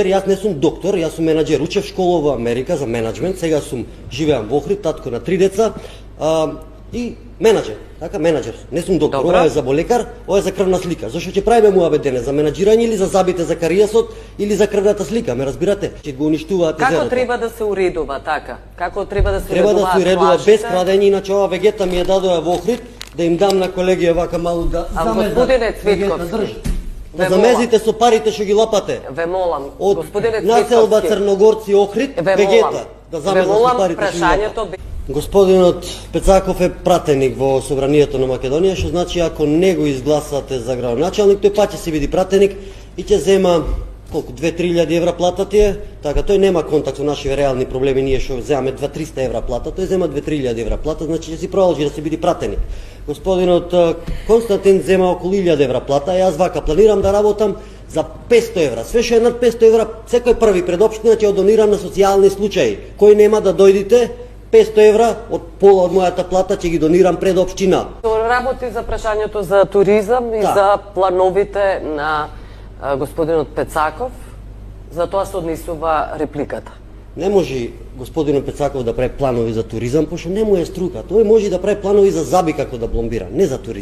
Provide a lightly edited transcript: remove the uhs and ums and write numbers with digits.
Јас не сум доктор, јас сум менаџер. Учев школа во Америка за менаџмент, сега живеам во Охрид, татко на 3 деца и менаџер. Така, менаџер. Не сум доктор, ова е за болекар, ова е за крвна слика. Зашто ќе правиме муабет денес за менаџирање или за забите за кариесот или за крвната слика, ме разбирате? Ќе го уништуваат езерото. Како треба да се уредува така? Како треба да се Треба да се уредува плажите? без крадење, иначе ова вегета ми ја дадоа во Охрид, да им дам на колегија вака малку да господине Цвитковски, да замезите со парите што ги лапате. Ве молам, Од господине населба Цвитковски, Црногорци Охрид, вегета, да замезат со парите што ги лапате. прашањето Господинот Пецаков е пратеник во Собранието на Македонија, што значи ако не го изгласате за градоначалник, тој пак ќе се види пратеник и ќе зема колку 2-3 евра плата ти е, така тој нема контакт со нашите реални проблеми, ние што земаме 2-300 евра плата, тој зема 2-3 евра плата, значи ќе си продолжи да се биде пратеник. Господинот Константин зема околу 1000 евра плата, а јас вака планирам да работам за 500 евра. Све што е над 500 евра, секој први пред општина ќе донирам на социјални случаи. Кој нема да дојдите, 500 евра од пола од мојата плата ќе ги донирам пред општина. работи за прашањето за туризам и за плановите на господинот Пецаков, за тоа се однесува репликата. Не може господинот Пецаков да прави планови за туризам, пошто не му е струка. Тој може да прави планови за заби како да пломбира, не за туризам.